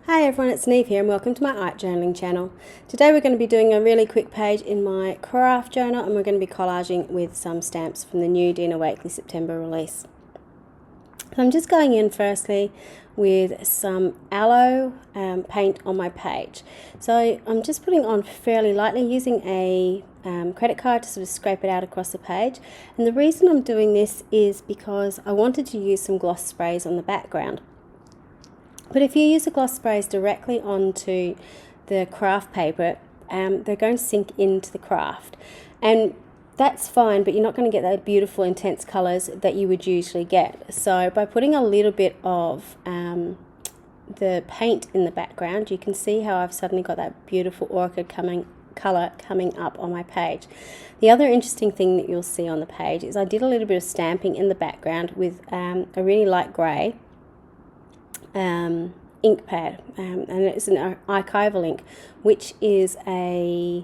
Hi everyone, it's Niamh here and welcome to my art journaling channel. Today we're going to be doing a really quick page in my craft journal and we're going to be collaging with some stamps from the new Dina Wakley September release. So I'm just going in firstly with some aloe paint on my page. So I'm just putting on fairly lightly using a credit card to sort of scrape it out across the page. And the reason I'm doing this is because I wanted to use some gloss sprays on the background. But if you use the gloss sprays directly onto the craft paper, they're going to sink into the craft. And that's fine, but you're not going to get those beautiful intense colours that you would usually get. So by putting a little bit of the paint in the background, you can see how I've suddenly got that beautiful orchid colour coming up on my page. The other interesting thing that you'll see on the page is I did a little bit of stamping in the background with a really light grey ink pad, and it's an archival ink, which is a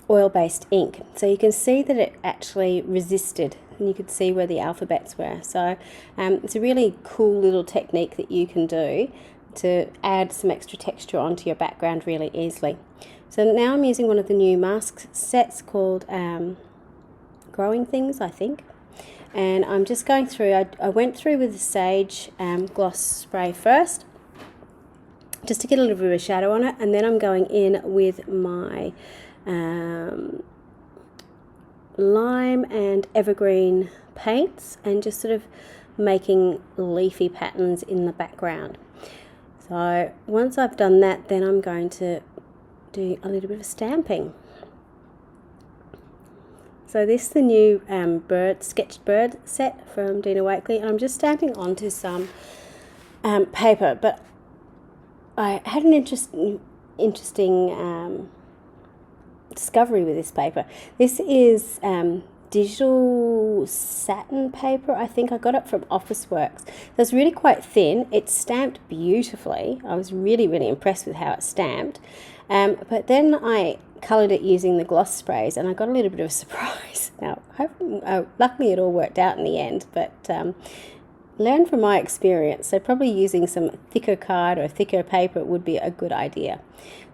oil-based ink. So you can see that it actually resisted, and you could see where the alphabets were. So it's a really cool little technique that you can do to add some extra texture onto your background really easily. So now I'm using one of the new mask sets called Growing Things, I think. And I'm just going through, I went through with the Sage gloss spray first, just to get a little bit of a shadow on it, and then I'm going in with my lime and evergreen paints and just sort of making leafy patterns in the background. So once I've done that, then I'm going to do a little bit of stamping. So this is the new sketched bird set from Dina Wakley, and I'm just stamping onto some paper. But I had an interesting discovery with this paper. This is digital satin paper. I think I got it from Officeworks. So it's really quite thin. It's stamped beautifully. I was really impressed with how it's stamped. But then I coloured it using the gloss sprays and I got a little bit of a surprise. Now, luckily it all worked out in the end, but learn from my experience. So probably using some thicker card or thicker paper would be a good idea.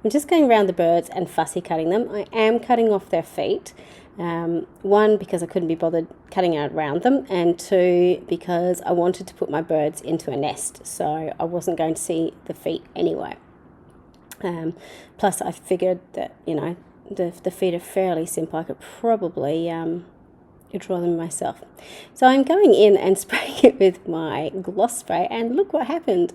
I'm just going around the birds and fussy cutting them. I am cutting off their feet. One, because I couldn't be bothered cutting out around them, and two, because I wanted to put my birds into a nest, so I wasn't going to see the feet anyway. Plus I figured that, you know, the feet are fairly simple. I could probably draw them myself. So I'm going in and spraying it with my gloss spray, and look what happened.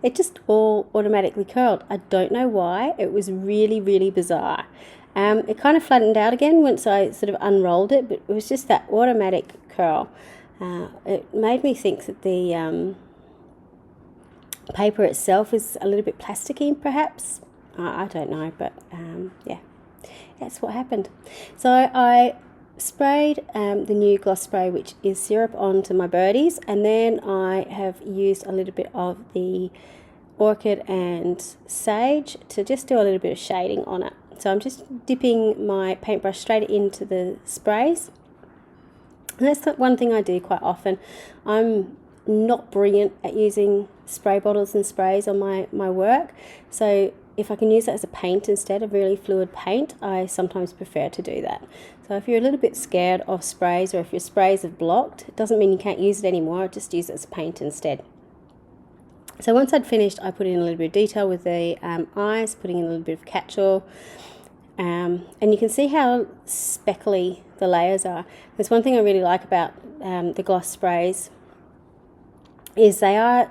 It just all automatically curled. I don't know why. It was really bizarre. It kind of flattened out again once I sort of unrolled it, but it was just that automatic curl. It made me think that the paper itself is a little bit plasticky, perhaps. I don't know, but yeah, that's what happened. So I sprayed the new gloss spray, which is syrup, onto my birdies, and then I have used a little bit of the orchid and sage to just do a little bit of shading on it. So I'm just dipping my paintbrush straight into the sprays. And that's one thing I do quite often. I'm not brilliant at using spray bottles and sprays on my work, so if I can use that as a paint instead of really fluid paint, I sometimes prefer to do that. So if you're a little bit scared of sprays, or if your sprays have blocked, it doesn't mean you can't use it anymore. Just use it as a paint instead. So once I'd finished, I put in a little bit of detail with the eyes, putting in a little bit of catch-all, and you can see how speckly the layers are. There's one thing I really like about the gloss sprays is they are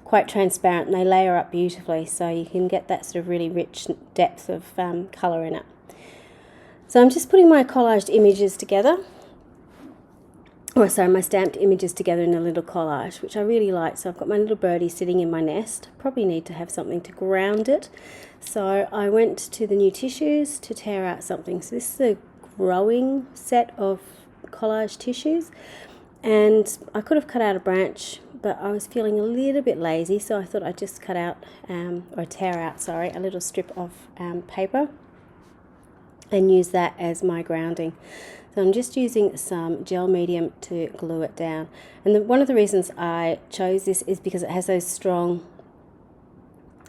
quite transparent and they layer up beautifully, so you can get that sort of really rich depth of colour in it. So I'm just putting my collaged images together, my stamped images together in a little collage, which I really like. So I've got my little birdie sitting in my nest. Probably need to have something to ground it. So I went to the new tissues to tear out something. So this is a growing set of collage tissues, and I could have cut out a branch, but I was feeling a little bit lazy, so I thought I'd just cut out, or tear out, sorry, a little strip of paper. and use that as my grounding. So I'm just using some gel medium to glue it down. And one of the reasons I chose this is because it has those strong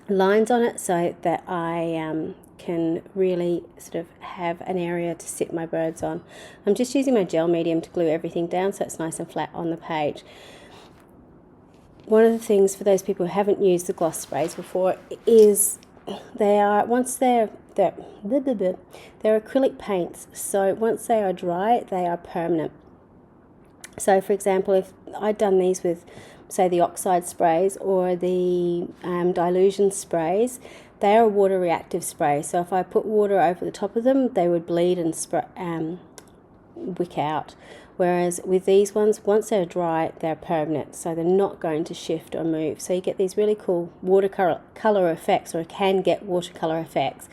lines on it, so that I can really sort of have an area to sit my birds on. I'm just using my gel medium to glue everything down so it's nice and flat on the page. One of the things for those people who haven't used the gloss sprays before is they're acrylic paints, so once they are dry they are permanent. So for example, if I'd done these with, say, the oxide sprays or the dilution sprays, they are water reactive sprays, so if I put water over the top of them they would bleed and wick out. Whereas with these ones, once they're dry, they're permanent, so they're not going to shift or move. So you get these really cool watercolor effects, or can get watercolor effects,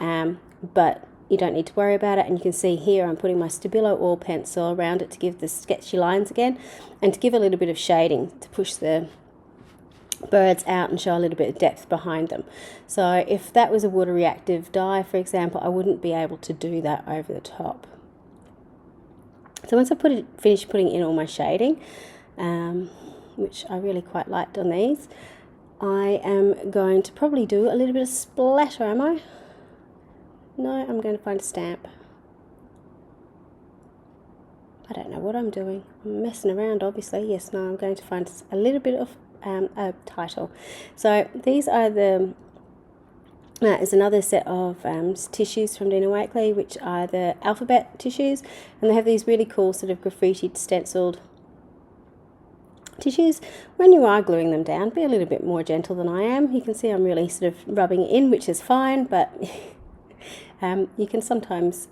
but you don't need to worry about it. And you can see here I'm putting my Stabilo oil pencil around it to give the sketchy lines again, and to give a little bit of shading to push the birds out and show a little bit of depth behind them. So if that was a water reactive dye, for example, I wouldn't be able to do that over the top. So once I finish putting in all my shading, which I really quite liked on these, I am going to probably do a little bit of splatter, am I? No, I'm going to find a stamp. I don't know what I'm doing. I'm messing around, obviously. Yes, no, I'm going to find a little bit of a title. So these are is another set of tissues from Dina Wakley, which are the alphabet tissues, and they have these really cool sort of graffitied stenciled tissues. When you are gluing them down, be a little bit more gentle than I am. You can see I'm really sort of rubbing it in, which is fine, but you can sometimes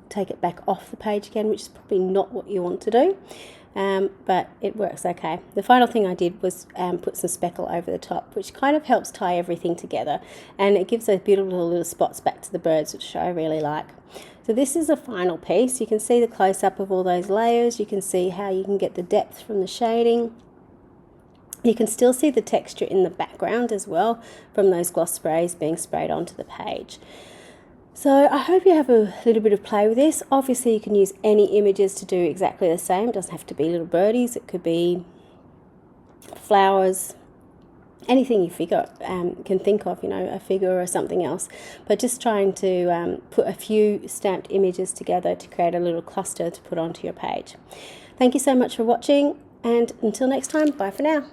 take it back off the page again, which is probably not what you want to do. But it works okay. The final thing I did was put some speckle over the top, which kind of helps tie everything together, and it gives those beautiful little spots back to the birds, which I really like. So this is the final piece. You can see the close-up of all those layers. You can see how you can get the depth from the shading. You can still see the texture in the background as well from those gloss sprays being sprayed onto the page. So I hope you have a little bit of play with this. Obviously you can use any images to do exactly the same. It doesn't have to be little birdies. It could be flowers, anything you can think of, a figure or something else. But just trying to put a few stamped images together to create a little cluster to put onto your page. Thank you so much for watching, and until next time, bye for now.